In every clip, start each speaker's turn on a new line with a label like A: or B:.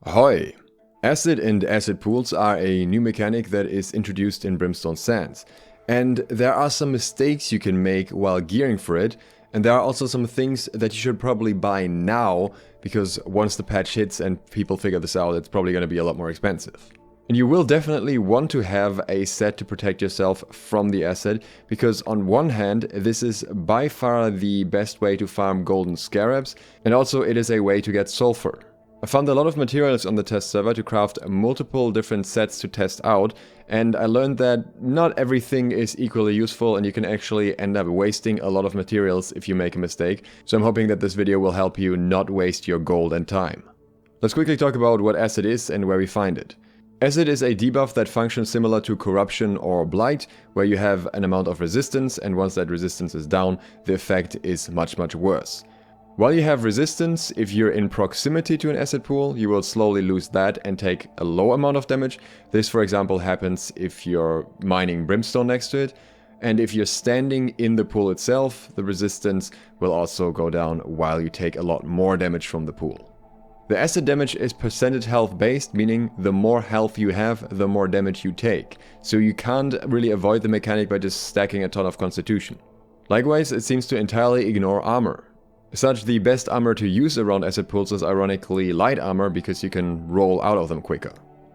A: Ahoy! Acid and acid pools are a new mechanic that is introduced in Brimstone Sands, and there are some mistakes you can make while gearing for it, and there are also some things that you should probably buy now, because once the patch hits and people figure this out, it's probably going to be a lot more expensive. And you will definitely want to have a set to protect yourself from the acid, because on one hand, this is by far the best way to farm Golden Scarabs, and also it is a way to get sulfur. I found a lot of materials on the test server to craft multiple different sets to test out, and I learned that not everything is equally useful and you can actually end up wasting a lot of materials if you make a mistake, so I'm hoping that this video will help you not waste your gold and time. Let's quickly talk about what acid is and where we find it. Acid is a debuff that functions similar to corruption or blight, where you have an amount of resistance, and once that resistance is down, the effect is much worse. While you have resistance, if you're in proximity to an acid pool, you will slowly lose that and take a low amount of damage. This, for example, happens if you're mining brimstone next to it. And if you're standing in the pool itself, the resistance will also go down while you take a lot more damage from the pool. The acid damage is percentage health based, meaning the more health you have, the more damage you take. So you can't really avoid the mechanic by just stacking a ton of constitution. Likewise, it seems to entirely ignore armor. As such, the best armor to use around acid pools is ironically light armor, because you can roll out of them quicker.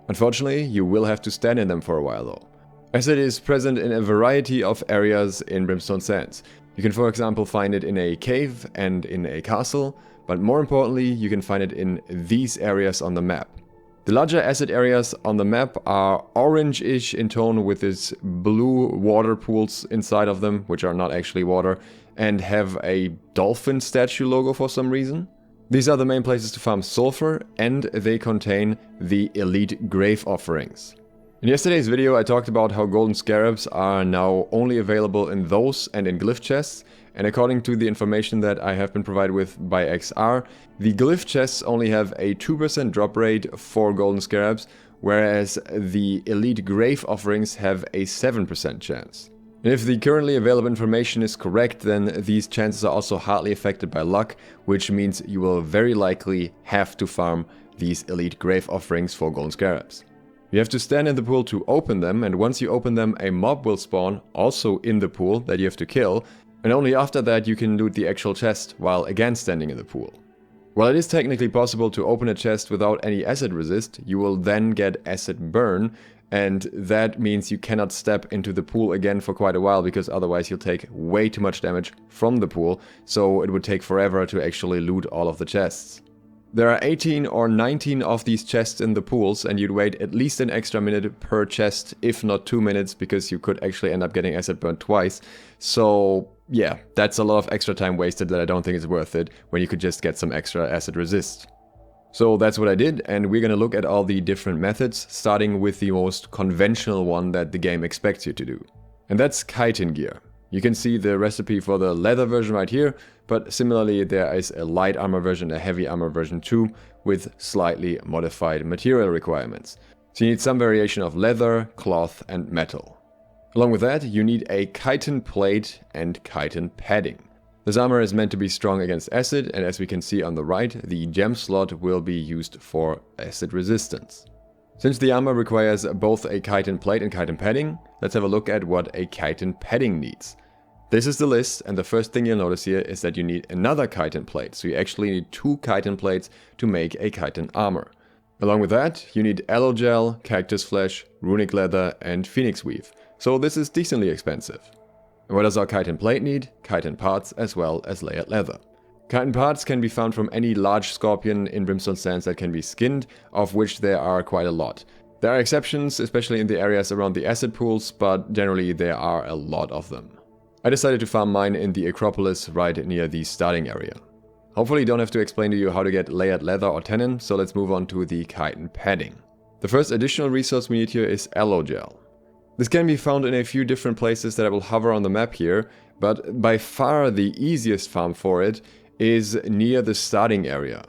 A: Unfortunately, you will have to stand in them for a while though. Acid is present in a variety of areas in Brimstone Sands. You can, for example, find it in a cave and in a castle, but more importantly, you can find it in these areas on the map. The larger acid areas on the map are orange-ish in tone with these blue water pools inside of them, which are not actually water, and have a dolphin statue logo for some reason. These are the main places to farm sulfur, and they contain the elite grave offerings. In yesterday's video I talked about how Golden Scarabs are now only available in those and in glyph chests, and according to the information that I have been provided with by XR, the glyph chests only have a 2% drop rate for Golden Scarabs, whereas the elite grave offerings have a 7% chance. And if the currently available information is correct, then these chances are also hardly affected by luck, which means you will very likely have to farm these elite grave offerings for Golden Scarabs. You have to stand in the pool to open them, and once you open them, a mob will spawn also in the pool that you have to kill, and only after that you can loot the actual chest while again standing in the pool. While it is technically possible to open a chest without any acid resist, you will then get acid burn, and that means you cannot step into the pool again for quite a while, because otherwise you'll take way too much damage from the pool, so it would take forever to actually loot all of the chests. There are 18 or 19 of these chests in the pools, and you'd wait at least an extra minute per chest, if not 2 minutes, because you could actually end up getting acid burned twice. So yeah, that's a lot of extra time wasted that I don't think is worth it, when you could just get some extra acid resist. So that's what I did, and we're gonna look at all the different methods, starting with the most conventional one that the game expects you to do. And that's chitin gear. You can see the recipe for the leather version right here, but similarly there is a light armor version, a heavy armor version too, with slightly modified material requirements. So you need some variation of leather, cloth and metal. Along with that, you need a chitin plate and chitin padding. This armor is meant to be strong against acid, and as we can see on the right, the gem slot will be used for acid resistance. Since the armor requires both a chitin plate and chitin padding, let's have a look at what a chitin padding needs. This is the list, and the first thing you'll notice here is that you need another chitin plate, so you actually need 2 chitin plates to make a chitin armor. Along with that, you need aloe gel, cactus flesh, runic leather and phoenix weave, so this is decently expensive. And what does our chitin plate need? Chitin parts as well as layered leather. Chitin parts can be found from any large scorpion in Brimstone Sands that can be skinned, of which there are quite a lot. There are exceptions, especially in the areas around the acid pools, but generally there are a lot of them. I decided to farm mine in the Acropolis right near the starting area. Hopefully don't have to explain to you how to get layered leather or tannin, so let's move on to the chitin padding. The first additional resource we need here is aloe gel. This can be found in a few different places that I will hover on the map here, but by far the easiest farm for it is near the starting area.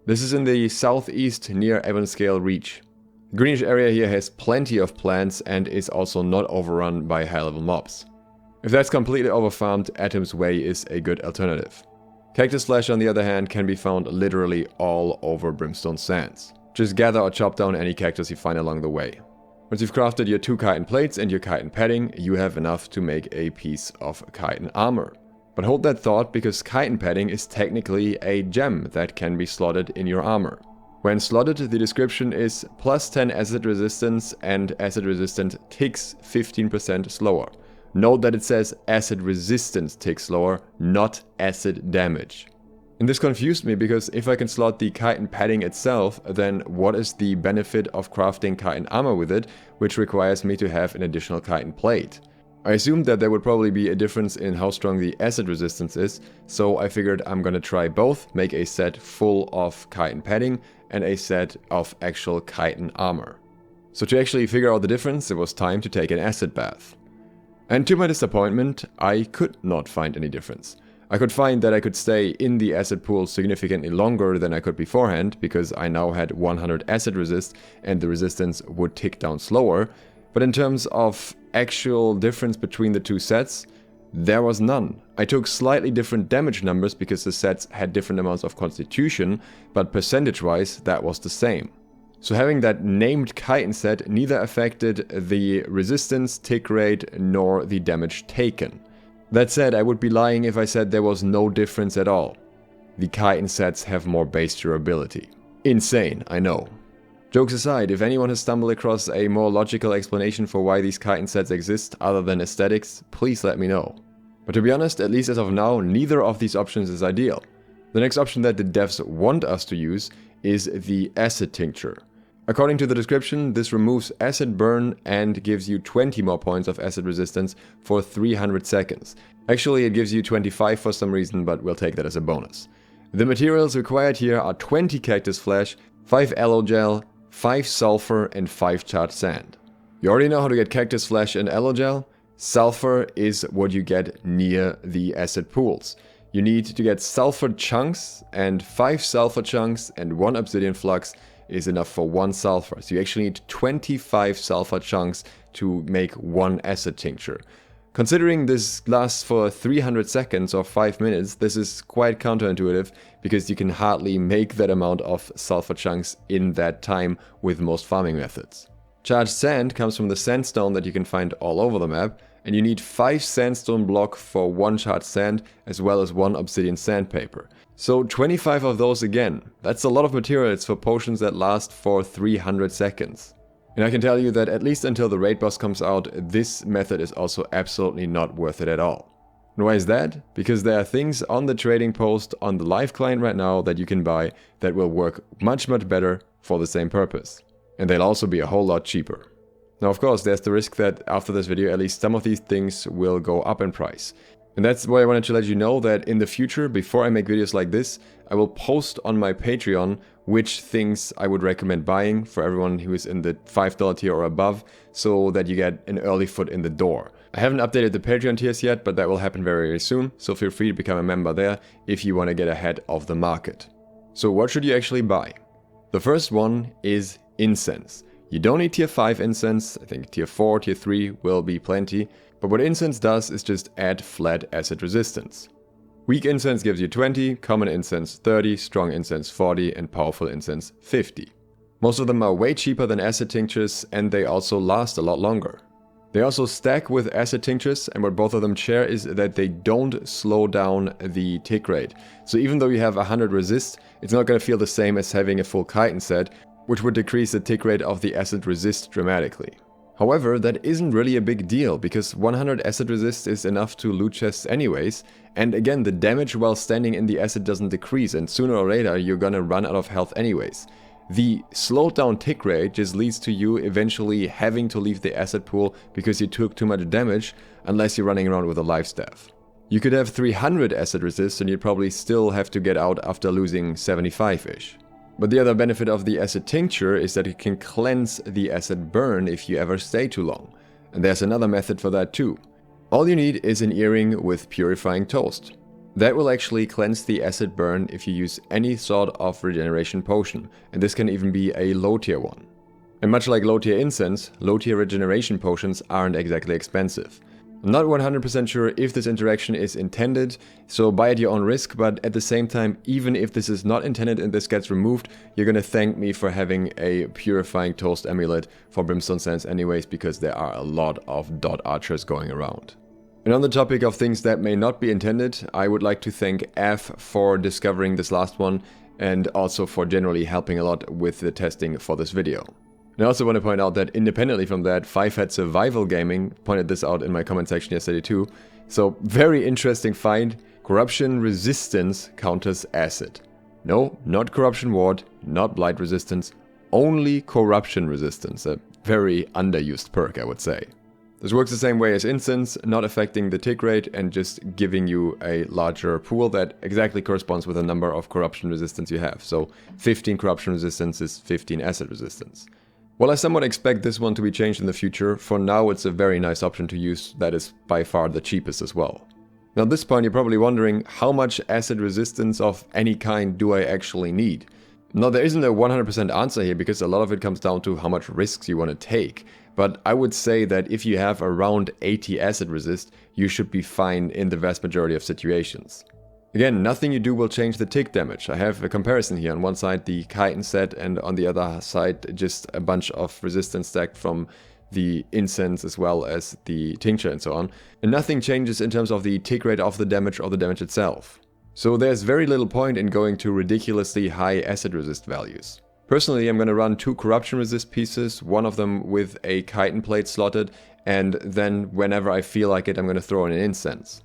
A: This is in the southeast near Evanscale Reach. The greenish area here has plenty of plants and is also not overrun by high level mobs. If that's completely overfarmed, Atom's Way is a good alternative. Cactus flesh on the other hand can be found literally all over Brimstone Sands. Just gather or chop down any cactus you find along the way. Once you've crafted your 2 chitin plates and your chitin padding, you have enough to make a piece of chitin armor. But hold that thought, because chitin padding is technically a gem that can be slotted in your armor. When slotted, the description is plus 10 acid resistance and acid resistant ticks 15% slower. Note that it says acid resistance ticks slower, not acid damage. And this confused me, because if I can slot the chitin padding itself, then what is the benefit of crafting chitin armor with it, which requires me to have an additional chitin plate? I assumed that there would probably be a difference in how strong the acid resistance is, so I figured I'm gonna try both, make a set full of chitin padding and a set of actual chitin armor. So to actually figure out the difference, it was time to take an acid bath. And to my disappointment, I could not find any difference. I could find that I could stay in the acid pool significantly longer than I could beforehand, because I now had 100 acid resist and the resistance would tick down slower. But in terms of actual difference between the 2 sets, there was none. I took slightly different damage numbers because the sets had different amounts of constitution, but percentage-wise that was the same. So having that named chitin set neither affected the resistance, tick rate, nor the damage taken. That said, I would be lying if I said there was no difference at all. The chitin sets have more base durability. Insane, I know. Jokes aside, if anyone has stumbled across a more logical explanation for why these chitin sets exist other than aesthetics, please let me know. But to be honest, at least as of now, neither of these options is ideal. The next option that the devs want us to use is the acid tincture. According to the description, this removes acid burn and gives you 20 more points of acid resistance for 300 seconds. Actually, it gives you 25 for some reason, but we'll take that as a bonus. The materials required here are 20 cactus flesh, 5 aloe gel, 5 sulfur and 5 charred sand. You already know how to get cactus flesh and aloe gel. Sulfur is what you get near the acid pools. You need to get sulfur chunks, and 5 sulfur chunks and 1 obsidian flux is enough for 1 sulfur. So you actually need 25 sulfur chunks to make 1 acid tincture. Considering this lasts for 300 seconds or 5 minutes, this is quite counterintuitive, because you can hardly make that amount of sulfur chunks in that time with most farming methods. Charged sand comes from the sandstone that you can find all over the map, and you need 5 sandstone block for 1 charged sand, as well as 1 obsidian sandpaper. So 25 of those again. That's a lot of materials for potions that last for 300 seconds. And I can tell you that at least until the raid boss comes out, this method is also absolutely not worth it at all. And why is that? Because there are things on the trading post on the live client right now that you can buy that will work much better for the same purpose. And they'll also be a whole lot cheaper. Now of course there's the risk that after this video at least some of these things will go up in price. And that's why I wanted to let you know that in the future, before I make videos like this, I will post on my Patreon which things I would recommend buying for everyone who is in the $5 tier or above, so that you get an early foot in the door. I haven't updated the Patreon tiers yet, but that will happen very soon, so feel free to become a member there if you want to get ahead of the market. So what should you actually buy? The first one is Incense. You don't need tier 5 incense, I think tier 4, tier 3 will be plenty, but what incense does is just add flat acid resistance. Weak incense gives you 20, common incense 30, strong incense 40 and powerful incense 50. Most of them are way cheaper than acid tinctures, and they also last a lot longer. They also stack with acid tinctures, and what both of them share is that they don't slow down the tick rate. So even though you have 100 resist, it's not going to feel the same as having a full chitin set, which would decrease the tick rate of the acid resist dramatically. However, that isn't really a big deal, because 100 acid resist is enough to loot chests anyways, and again the damage while standing in the acid doesn't decrease, and sooner or later you're gonna run out of health anyways. The slowed down tick rate just leads to you eventually having to leave the acid pool because you took too much damage, unless you're running around with a life staff. You could have 300 acid resist and you'd probably still have to get out after losing 75-ish. But the other benefit of the acid tincture is that it can cleanse the acid burn if you ever stay too long. And there's another method for that too. All you need is an earring with Purifying Toast. That will actually cleanse the acid burn if you use any sort of regeneration potion, and this can even be a low tier one. And much like low tier incense, low tier regeneration potions aren't exactly expensive. I'm not 100% sure if this interaction is intended, so buy at your own risk, but at the same time, even if this is not intended and this gets removed, you're gonna thank me for having a Purifying Toast amulet for Brimstone Sands anyways, because there are a lot of dot archers going around. And on the topic of things that may not be intended, I would like to thank F for discovering this last one, and also for generally helping a lot with the testing for this video. And I also want to point out that independently from that, 5-Head Survival Gaming pointed this out in my comment section yesterday too. So very interesting find. Corruption resistance counters acid. No, not corruption ward, not blight resistance, only corruption resistance. A very underused perk, I would say. This works the same way as Incense, not affecting the tick rate and just giving you a larger pool that exactly corresponds with the number of corruption resistance you have. So 15 corruption resistance is 15 acid resistance. While I somewhat expect this one to be changed in the future, for now it's a very nice option to use that is by far the cheapest as well. Now at this point you're probably wondering, how much acid resistance of any kind do I actually need? Now there isn't a 100% answer here, because a lot of it comes down to how much risks you want to take. But I would say that if you have around 80 acid resist, you should be fine in the vast majority of situations. Again, nothing you do will change the tick damage. I have a comparison here. On one side the chitin set, and on the other side just a bunch of resistance stacked from the Incense as well as the Tincture and so on. And nothing changes in terms of the tick rate of the damage or the damage itself. So there's very little point in going to ridiculously high acid resist values. Personally, I'm going to run 2 corruption resist pieces, one of them with a chitin plate slotted, and then whenever I feel like it, I'm going to throw in an Incense.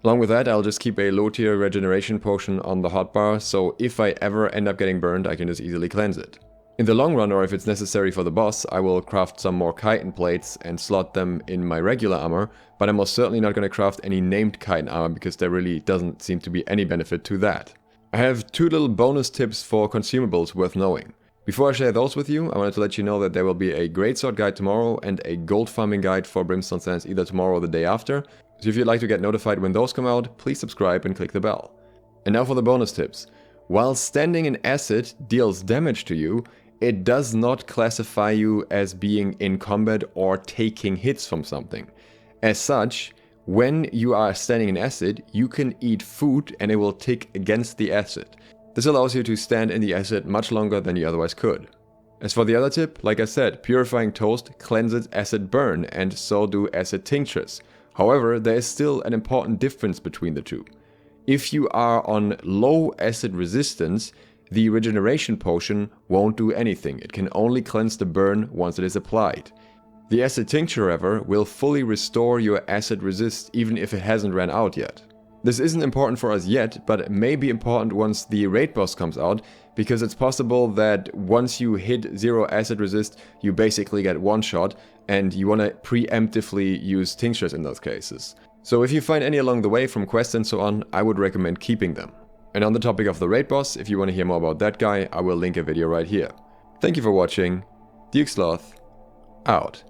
A: Along with that, I'll just keep a low tier regeneration potion on the hotbar, so if I ever end up getting burned, I can just easily cleanse it. In the long run, or if it's necessary for the boss, I will craft some more chitin plates and slot them in my regular armor, but I'm most certainly not going to craft any named chitin armor, because there really doesn't seem to be any benefit to that. I have 2 little bonus tips for consumables worth knowing. Before I share those with you, I wanted to let you know that there will be a greatsword guide tomorrow and a gold farming guide for Brimstone Sands either tomorrow or the day after. So if you'd like to get notified when those come out, please subscribe and click the bell. And now for the bonus tips. While standing in acid deals damage to you, it does not classify you as being in combat or taking hits from something. As such, when you are standing in acid, you can eat food and it will tick against the acid. This allows you to stand in the acid much longer than you otherwise could. As for the other tip, like I said, Purifying Toast cleanses acid burn, and so do acid tinctures. However, there is still an important difference between the two. If you are on low acid resistance, the regeneration potion won't do anything. It can only cleanse the burn once it is applied. The acid tincture, however, will fully restore your acid resist even if it hasn't ran out yet. This isn't important for us yet, but it may be important once the raid boss comes out, because it's possible that once you hit 0 acid resist, you basically get one shot, and you want to preemptively use tinctures in those cases. So if you find any along the way from quests and so on, I would recommend keeping them. And on the topic of the raid boss, if you want to hear more about that guy, I will link a video right here. Thank you for watching. Duke Sloth, out.